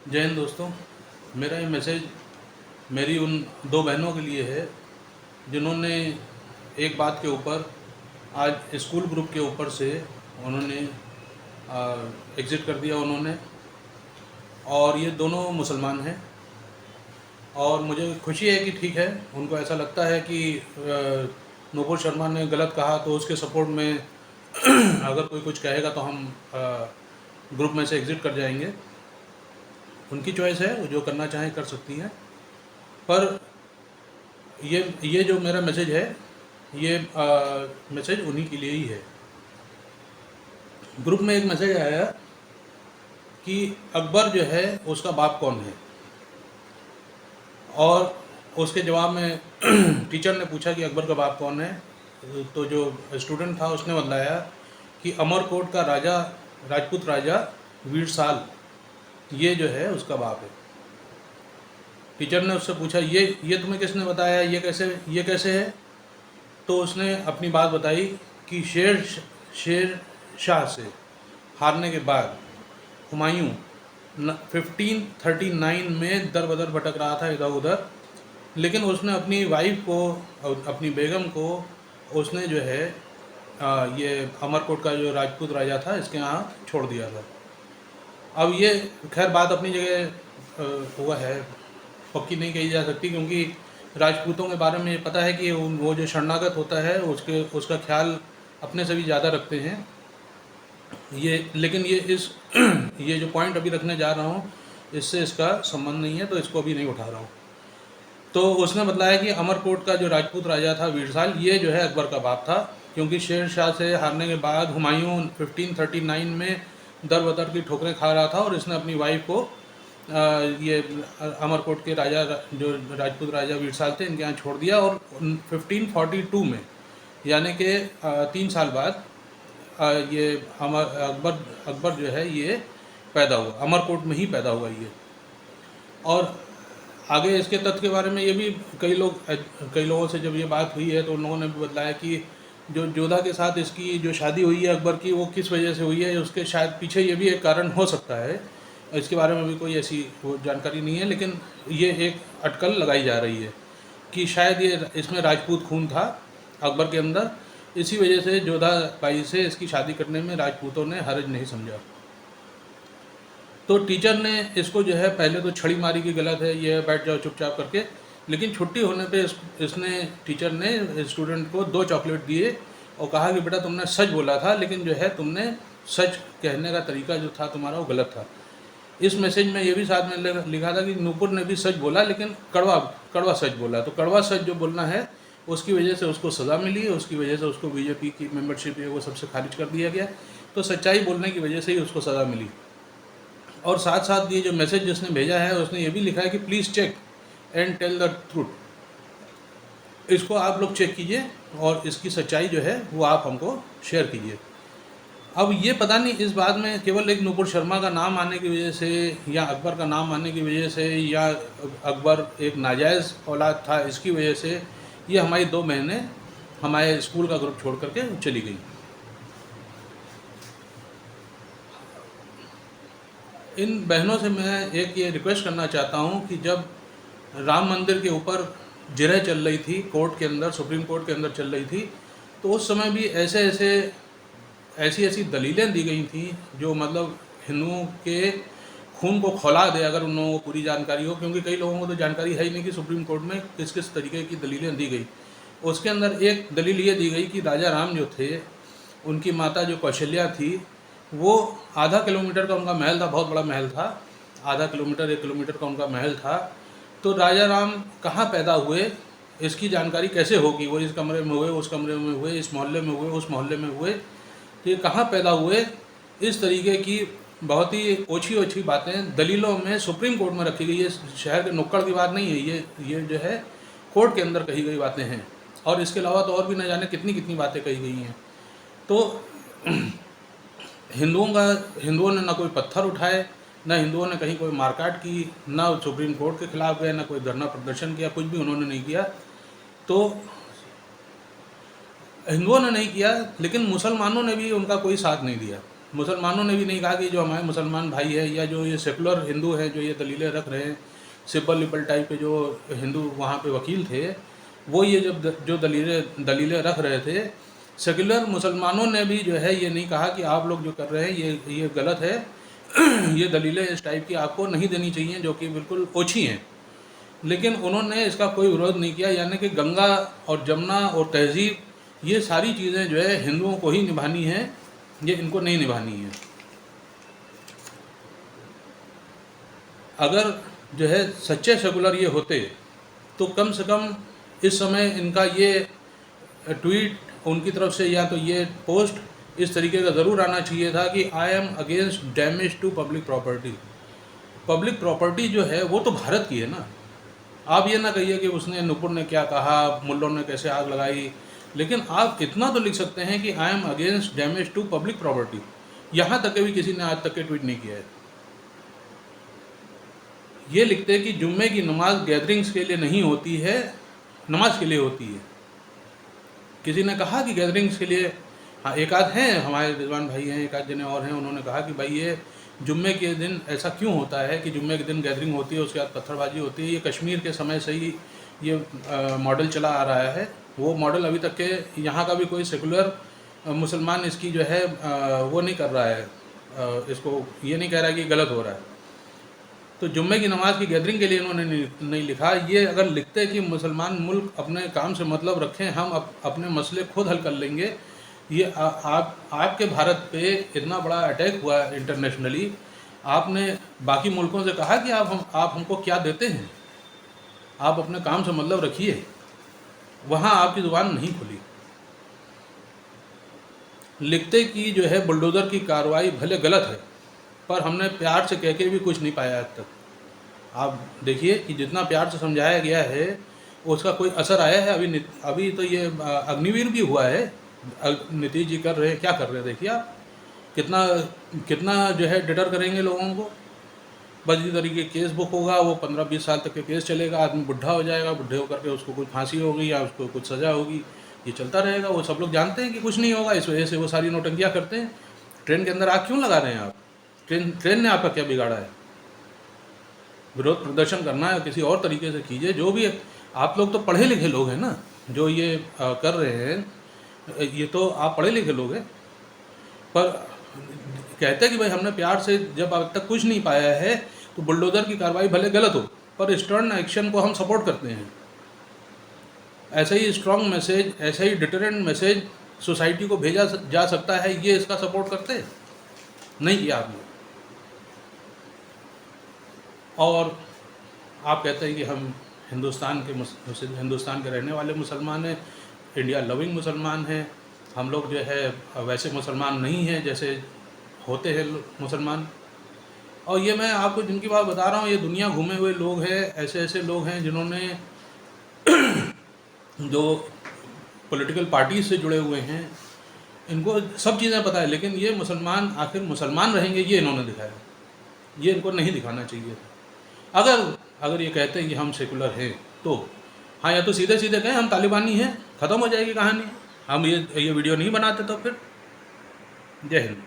जय हिंद दोस्तों। मेरा ये मैसेज मेरी उन दो बहनों के लिए है जिन्होंने एक बात के ऊपर आज स्कूल ग्रुप के ऊपर से उन्होंने एग्ज़िट कर दिया उन्होंने, और ये दोनों मुसलमान हैं। और मुझे खुशी है कि ठीक है, उनको ऐसा लगता है कि नूपुर शर्मा ने गलत कहा तो उसके सपोर्ट में अगर कोई कुछ कहेगा तो हम ग्रुप में से एग्ज़िट कर जाएंगे। उनकी चॉइस है, वो जो करना चाहें कर सकती हैं। पर ये जो मेरा मैसेज है, ये मैसेज उन्हीं के लिए ही है। ग्रुप में एक मैसेज आया कि अकबर जो है उसका बाप कौन है, और उसके जवाब में टीचर ने पूछा कि अकबर का बाप कौन है, तो जो स्टूडेंट था उसने बताया कि अमरकोट का राजा, राजपूत राजा वीरसाल, ये जो है उसका बाप है। टीचर ने उससे पूछा ये तुम्हें किसने बताया, ये कैसे है? तो उसने अपनी बात बताई कि शेर शाह से हारने के बाद हुमायूं 1539 में दर बदर भटक रहा था इधर उधर, लेकिन उसने अपनी वाइफ को, अपनी बेगम को उसने जो है ये अमरकोट का जो राजपूत राजा था इसके यहाँ छोड़ दिया था। अब ये खैर बात अपनी जगह हुआ है, पक्की नहीं कही जा सकती, क्योंकि राजपूतों के बारे में पता है कि वो जो शरणागत होता है उसका ख्याल अपने से भी ज़्यादा रखते हैं ये। लेकिन ये जो पॉइंट अभी रखने जा रहा हूँ इससे इसका संबंध नहीं है, तो इसको अभी नहीं उठा रहा हूँ। तो उसने बताया कि अमरकोट का जो राजपूत राजा था वीरसाल, ये जो है अकबर का बाप था, क्योंकि शेर शाह से हारने के बाद हुमायूं 1539 में दर बदर की ठोकरें खा रहा था और इसने अपनी वाइफ को ये अमरकोट के राजा, जो राजपूत राजा वीरसाल थे, इनके यहाँ छोड़ दिया। और 1542 में, यानी कि 3 साल बाद ये अकबर जो है ये पैदा हुआ, अमरकोट में ही पैदा हुआ ये। और आगे इसके तथ्य के बारे में ये भी कई लोगों से जब ये बात हुई है तो उन लोगों ने भी बताया कि जो जोधा के साथ इसकी जो शादी हुई है अकबर की, वो किस वजह से हुई है, उसके शायद पीछे ये भी एक कारण हो सकता है। इसके बारे में भी कोई ऐसी जानकारी नहीं है, लेकिन ये एक अटकल लगाई जा रही है कि शायद ये इसमें राजपूत खून था अकबर के अंदर, इसी वजह से जोधा बाई से इसकी शादी करने में राजपूतों ने हर्ज नहीं समझा। तो टीचर ने इसको जो है पहले तो छड़ी मारी कि गलत है, ये बैठ जाओ चुपचाप करके, लेकिन छुट्टी होने पे टीचर ने स्टूडेंट को 2 चॉकलेट दिए और कहा कि बेटा तुमने सच बोला था, लेकिन जो है तुमने सच कहने का तरीका जो था तुम्हारा वो गलत था। इस मैसेज में ये भी साथ में लिखा था कि नूपुर ने भी सच बोला, लेकिन कड़वा सच बोला। तो कड़वा सच जो बोलना है उसकी वजह से उसको सज़ा मिली, उसकी वजह से उसको बीजेपी की मेंबरशिप है वो सबसे खारिज कर दिया गया। तो सच्चाई बोलने की वजह से ही उसको सज़ा मिली। और साथ साथ ये जो मैसेज जिसने भेजा है उसने ये भी लिखा है कि please check and tell the truth. इसको आप लोग चेक कीजिए और इसकी सच्चाई जो है वो आप हमको शेयर कीजिए। अब ये पता नहीं इस बात में केवल एक नूपुर शर्मा का नाम आने की वजह से, या अकबर का नाम आने की वजह से, या अकबर एक नाजायज़ औलाद था इसकी वजह से ये हमारी 2 बहनें हमारे स्कूल का ग्रुप छोड़ करके चली गई। इन बहनों से मैं एक ये रिक्वेस्ट करना चाहता हूँ कि जब राम मंदिर के ऊपर जिरह चल रही थी कोर्ट के अंदर, सुप्रीम कोर्ट के अंदर चल रही थी, तो उस समय भी ऐसी दलीलें दी गई थी जो मतलब हिंदुओं के खून को खौला दे, अगर उन लोगों को पूरी जानकारी हो, क्योंकि कई लोगों को तो जानकारी है ही नहीं कि सुप्रीम कोर्ट में किस किस तरीके की दलीलें दी गई। उसके अंदर एक दलील ये दी गई कि राजा राम जो थे, उनकी माता जो कौशल्या थी, वो आधा किलोमीटर का उनका महल था, बहुत बड़ा महल था, आधा किलोमीटर 1 किलोमीटर का उनका महल था। तो राजा राम कहाँ पैदा हुए इसकी जानकारी कैसे होगी? वो इस कमरे में हुए, उस कमरे में हुए, इस मोहल्ले में हुए, उस मोहल्ले में हुए, तो ये कहाँ पैदा हुए? इस तरीके की बहुत ही ओछी बातें दलीलों में सुप्रीम कोर्ट में रखी गई है। शहर के नुक्कड़ की बात नहीं है ये जो है कोर्ट के अंदर कही गई बातें हैं। और इसके अलावा तो और भी न जाने कितनी बातें कही गई हैं। तो हिंदुओं ने ना कोई पत्थर उठाए, ना हिंदुओं ने कहीं कोई मारकाट की, ना सुप्रीम कोर्ट के खिलाफ गए, ना कोई धरना प्रदर्शन किया, कुछ भी उन्होंने नहीं किया। तो हिंदुओं ने नहीं किया, लेकिन मुसलमानों ने भी उनका कोई साथ नहीं दिया। मुसलमानों ने भी नहीं कहा कि जो हमारे मुसलमान भाई है या जो ये सेकुलर हिंदू हैं जो ये दलीलें रख रहे हैं, सिब्बल लिबल टाइप के जो हिंदू वहाँ पे वकील थे, वो ये जब जो दलीलें रख रहे थे, सेकुलर मुसलमानों ने भी जो है ये नहीं कहा कि आप लोग जो कर रहे हैं ये गलत है, ये दलीलें इस टाइप की आपको नहीं देनी चाहिए जो कि बिल्कुल ओछी हैं। लेकिन उन्होंने इसका कोई विरोध नहीं किया, यानी कि गंगा और जमुना और तहजीब ये सारी चीज़ें जो है हिंदुओं को ही निभानी है, ये इनको नहीं निभानी है। अगर जो है सच्चे सेकुलर ये होते तो कम से कम इस समय इनका ये ट्वीट उनकी तरफ से या तो ये पोस्ट इस तरीके का ज़रूर आना चाहिए था कि I am against damage to public property. Public property जो है वो तो भारत की है ना। आप ये ना कहिए कि उसने नुपुर ने क्या कहा, मुल्लों ने कैसे आग लगाई, लेकिन आप इतना तो लिख सकते हैं कि I am against damage to public property. यहाँ तक के भी किसी ने आज तक के ट्वीट नहीं किया है। ये लिखते हैं कि जुम्मे की नमाज गैदरिंग्स के लिए नहीं होती है, नमाज के लिए होती है। किसी ने कहा कि गैदरिंग्स के लिए, हाँ एक आध हैं हमारे रिजवान भाई हैं, एक आध जने और हैं, उन्होंने कहा कि भाई ये जुम्मे के दिन ऐसा क्यों होता है कि जुम्मे के दिन गैदरिंग होती है, उसके बाद पत्थरबाजी होती है। ये कश्मीर के समय से ही ये मॉडल चला आ रहा है। वो मॉडल अभी तक के यहाँ का भी कोई सेकुलर मुसलमान इसकी जो है वो नहीं कर रहा है, इसको ये नहीं कह रहा है कि गलत हो रहा है। तो जुम्मे की नमाज की गैदरिंग के लिए इन्होंने नहीं लिखा। ये अगर लिखते कि मुसलमान मुल्क अपने काम से मतलब रखें, हम अपने मसले खुद हल कर लेंगे। ये आपके भारत पे इतना बड़ा अटैक हुआ इंटरनेशनली, आपने बाकी मुल्कों से कहा कि आप हमको क्या देते हैं, आप अपने काम से मतलब रखिए। वहाँ आपकी ज़ुबान नहीं खुली। लिखते कि जो है बुलडोज़र की कार्रवाई भले गलत है, पर हमने प्यार से कह के भी कुछ नहीं पाया आज तक। आप देखिए कि जितना प्यार से समझाया गया है उसका कोई असर आया है? अभी तो ये अग्निवीर भी हुआ है, नीतीश जी कर रहे हैं, क्या कर रहे हैं देखिए आप। कितना जो है डिटर करेंगे लोगों को। बस इसी तरीके केस बुक होगा, वो 15-20 साल तक के केस चलेगा, आदमी बुढ़ा हो जाएगा, बुढ़े होकर के उसको कुछ फांसी होगी या उसको कुछ सज़ा होगी, ये चलता रहेगा। वो सब लोग जानते हैं कि कुछ नहीं होगा, इस वजह से वो सारी नौटंकियाँ करते हैं। ट्रेन के अंदर आग क्यों लगा रहे हैं आप? ट्रेन ने आपका क्या बिगाड़ा है? विरोध प्रदर्शन करना है किसी और तरीके से कीजिए। जो भी आप लोग तो पढ़े लिखे लोग हैं ना, जो ये कर रहे हैं, ये तो आप पढ़े लिखे लोग हैं। पर कहते हैं कि भाई हमने प्यार से, जब अब तक कुछ नहीं पाया है तो बुलडोज़र की कार्रवाई भले गलत हो, पर स्टर्न एक्शन को हम सपोर्ट करते हैं। ऐसा ही स्ट्रॉन्ग मैसेज, ऐसा ही डिटरेंट मैसेज सोसाइटी को भेजा जा सकता है, ये इसका सपोर्ट करते नहीं किया आपने। और आप कहते हैं कि हम हिंदुस्तान के रहने वाले मुसलमान हैं, इंडिया लविंग मुसलमान हैं। हम लोग जो है वैसे मुसलमान नहीं हैं जैसे होते हैं मुसलमान। और ये मैं आपको जिनकी बात बता रहा हूँ, ये दुनिया घूमे हुए लोग हैं, ऐसे लोग हैं जिन्होंने जो पॉलिटिकल पार्टी से जुड़े हुए हैं, इनको सब चीज़ें पता है। लेकिन ये मुसलमान आखिर मुसलमान रहेंगे, ये इन्होंने दिखाया। ये इनको नहीं दिखाना चाहिए। अगर ये कहते हैं कि हम सेकुलर हैं तो हाँ, या तो सीधे सीधे कहें हम तालिबानी हैं, ख़त्म हो जाएगी कहानी। हम ये वीडियो नहीं बनाते तो फिर। जय हिंद।